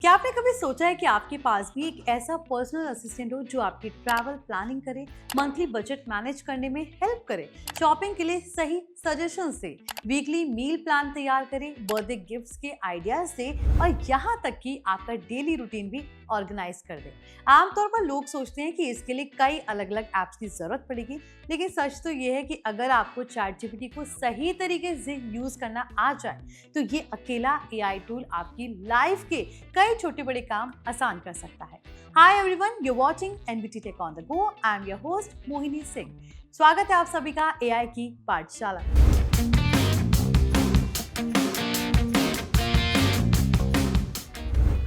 क्या आपने कभी सोचा है कि आपके पास भी एक ऐसा पर्सनल असिस्टेंट हो जो आपकी ट्रैवल प्लानिंग करे, मंथली बजट मैनेज करने में हेल्प करे, शॉपिंग के लिए सही सजेशन दे, वीकली मील प्लान तैयार करे, बर्थडे गिफ्ट्स के आइडियाज दे और यहाँ तक कि आपका डेली रूटीन भी ऑर्गेनाइज कर दे। आमतौर पर लोग सोचते हैं कि इसके लिए कई अलग अलग ऐप्स की जरूरत पड़ेगी, लेकिन सच तो ये है कि अगर आपको चैट जीपीटी को सही तरीके से यूज करना आ जाए तो ये अकेला एआई टूल आपकी लाइफ के कई छोटे बड़े काम आसान कर सकता है। Hi everyone, you watching NBT tech on the go. I am your host Mohini Singh. स्वागत है आप सभी का एआई की पाठशाला।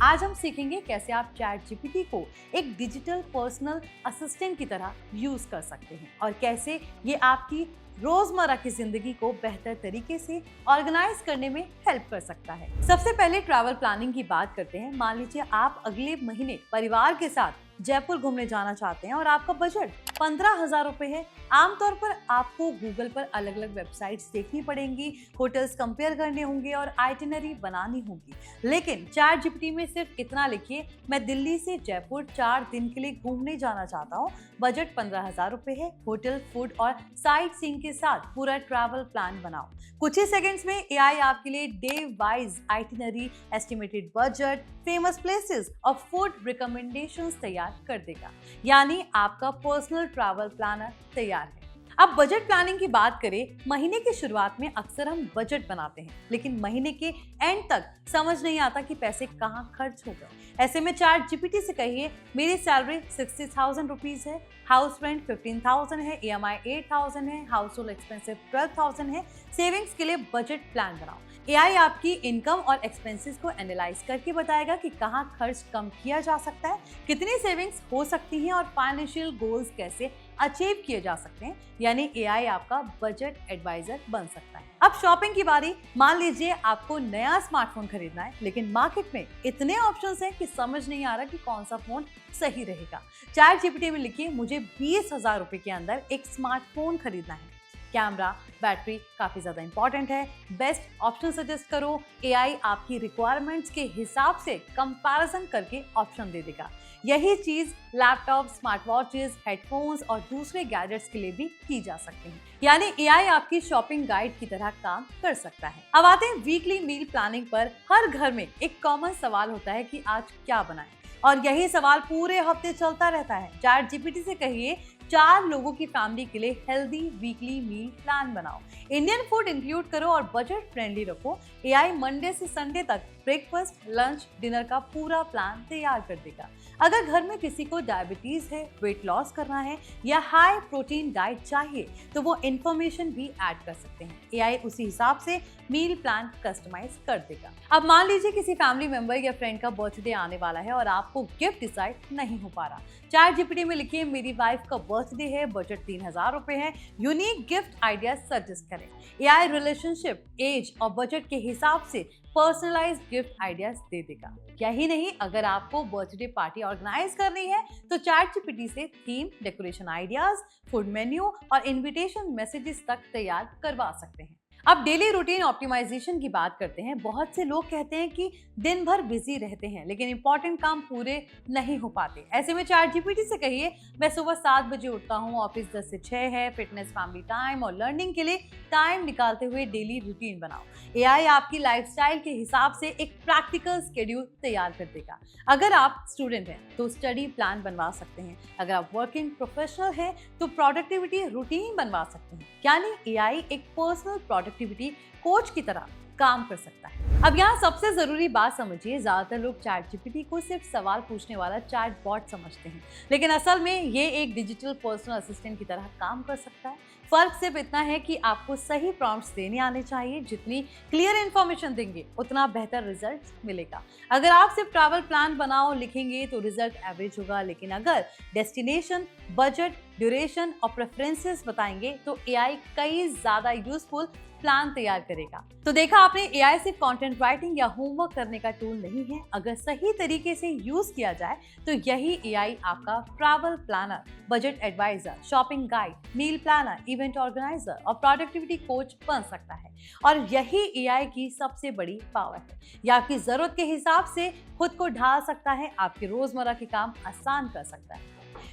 आज हम सीखेंगे कैसे आप चैट जीपीटी को एक डिजिटल पर्सनल असिस्टेंट की तरह यूज कर सकते हैं और कैसे ये आपकी रोजमर्रा की जिंदगी को बेहतर तरीके से ऑर्गेनाइज करने में हेल्प कर सकता है। सबसे पहले ट्रैवल प्लानिंग की बात करते हैं। मान लीजिए आप अगले महीने परिवार के साथ जयपुर घूमने जाना चाहते हैं और आपका बजट 15,000 रुपए है। आमतौर पर आपको गूगल पर अलग अलग वेबसाइट्स देखनी पड़ेंगी, होटल्स कंपेयर करने होंगे और आइटिनरी बनानी होगी। लेकिन चैट जीपीटी में सिर्फ इतना लिखिए, मैं दिल्ली से जयपुर 4 दिन के लिए घूमने जाना चाहता हूँ, बजट 15,000 रुपए है, होटल, फूड और साइट सीइंग के साथ पूरा ट्रैवल प्लान बनाओ। कुछ ही सेकंड्स में एआई आपके लिए day wise itinerary, estimated budget, famous places और फूड रिकमेंडेशंस तैयार कर देगा। यानी आपका पर्सनल ट्रैवल प्लानर तैयार है। अब बजट प्लानिंग की बात करें, महीने की शुरुआत में अक्सर हम बजट बनाते हैं, लेकिन महीने के एंड तक समझ नहीं आता कि पैसे कहाँ खर्च हो गए। ऐसे में चैट जीपीटी से कहिए, मेरी सैलरी 60,000 रुपीज है, हाउस रेंट 15,000 है, ईएमआई 8,000 है, हाउस होल्ड एक्सपेंसिव 12,000 है, सेविंग्स के लिए बजट प्लान बनाओ। एआई आपकी इनकम और एक्सपेंसेस को एनालाइज करके बताएगा कि कहाँ खर्च कम किया जा सकता है, कितनी सेविंग्स हो सकती हैं और फाइनेंशियल गोल्स कैसे अचीव किए जा सकते हैं। यानी एआई आपका बजट एडवाइजर बन सकता है। अब शॉपिंग की बारी। मान लीजिए आपको नया स्मार्टफोन खरीदना है, लेकिन मार्केट में इतने ऑप्शंस हैं कि समझ नहीं आ रहा कि कौन सा फोन सही रहेगा। चैट जीपीटी में लिखिए, मुझे 20,000 रुपए के अंदर एक स्मार्टफोन खरीदना है, कैमरा, बैटरी काफी ज्यादा इंपॉर्टेंट है, बेस्ट ऑप्शन सजेस्ट करो। एआई आपकी रिक्वायरमेंट्स के हिसाब से कंपैरिजन करके ऑप्शन दे देगा। यही चीज लैपटॉप, स्मार्ट वॉचेस, हेडफोन्स और दूसरे गैजेट्स के लिए भी की जा सकती है। यानी एआई आपकी शॉपिंग गाइड की तरह काम कर सकता है। अब आते हैं वीकली मील प्लानिंग पर। हर घर में एक कॉमन सवाल होता है कि आज क्या बनाएं, और यही सवाल पूरे हफ्ते चलता रहता है। चैट जीपीटी से कहिए, 4 लोगों की फैमिली के लिए हेल्दी वीकली मील प्लान बनाओ, इंडियन फूड इंक्लूड करो और बजट फ्रेंडली रखो। एआई मंडे से संडे तक ब्रेकफास्ट, लंच, डिनर का पूरा प्लान तैयार कर देगा। अगर घर में किसी को डायबिटीज है, वेट लॉस करना है या हाई प्रोटीन डाइट चाहिए तो वो इंफॉर्मेशन भी ऐड कर सकते हैं। एआई उसी हिसाब से मील प्लान कस्टमाइज कर देगा। अब मान लीजिए किसी फैमिली मेंबर या फ्रेंड का बर्थडे आने वाला है और आपको गिफ्ट डिसाइड नहीं हो पा रहा। चैट जीपीटी में लिखिए, मेरी वाइफ का बर्थडे है, बजट 3,000 रुपए है, यूनिक गिफ्ट आइडिया सजेस्ट करें। एआई रिलेशनशिप, एज और बजट के हिसाब से पर्सनलाइज्ड गिफ्ट आइडियाज दे देगा। यही नहीं, अगर आपको बर्थडे पार्टी ऑर्गेनाइज करनी है तो चैट जीपीटी से theme, decoration ideas, food menu और इनविटेशन मैसेजेस तक तैयार करवा सकते हैं। अब डेली रूटीन ऑप्टिमाइजेशन की बात करते हैं। बहुत से लोग कहते हैं कि दिन भर बिजी रहते हैं लेकिन इंपॉर्टेंट काम पूरे नहीं हो पाते। ऐसे में चैट जीपीटी से कहिए, मैं सुबह 7 बजे उठता हूँ, ऑफिस 10 से 6 है, फिटनेस, फैमिली टाइम और लर्निंग के लिए टाइम निकालते हुए डेली रूटीन बनाओ। एआई आपकी लाइफस्टाइल के हिसाब से एक प्रैक्टिकल शेड्यूल तैयार कर देगा। अगर आप स्टूडेंट हैं तो स्टडी प्लान बनवा सकते हैं, अगर आप वर्किंग प्रोफेशनल हैं तो प्रोडक्टिविटी रूटीन बनवा सकते हैं। यानी एआई एक पर्सनल प्रोडक्टिविटी कोच की तरह काम कर सकता है। अब यहाँ सबसे जरूरी बात समझिए, ज्यादातर लोग चैट जीपीटी को सिर्फ सवाल पूछने वाला चैट बॉट समझते हैं, लेकिन असल में ये एक डिजिटल पर्सनल असिस्टेंट की तरह काम कर सकता है। फर्क सिर्फ इतना है कि आपको सही प्रॉम्प्ट्स देने आने चाहिए। जितनी क्लियर इन्फॉर्मेशन देंगे उतना बेहतर रिजल्ट मिलेगा। अगर आप सिर्फ ट्रैवल प्लान बनाओ लिखेंगे तो रिजल्ट एवरेज होगा, लेकिन अगर डेस्टिनेशन, बजट, ड्यूरेशन और प्रेफरेंसेस बताएंगे तो एआई कई ज्यादा यूजफुल प्लान तैयार करेगा। तो देखा आपने, एआई सिर्फ कंटेंट राइटिंग या होमवर्क करने का टूल नहीं है। अगर सही तरीके से यूज किया जाए तो यही एआई आपका travel planner, budget advisor, shopping guide, meal planner, event organiser और प्रोडक्टिविटी कोच बन सकता है। और यही एआई की सबसे बड़ी पावर है। यह आपकी जरूरत के हिसाब से खुद को ढाल सकता है, आपके रोजमर्रा के काम आसान कर सकता है।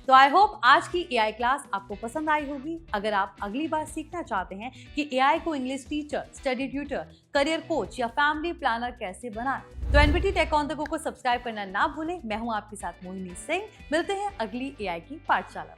तो आई होप आज की एआई क्लास आपको पसंद आई होगी। अगर आप अगली बार सीखना चाहते हैं कि एआई को English teacher, study tutor, career coach या फैमिली प्लानर कैसे बनाएं, तो NBT tech on the go को सब्सक्राइब करना ना भूलें। मैं हूं आपके साथ मोहिनी सिंह। मिलते हैं अगली एआई की पाठशाला।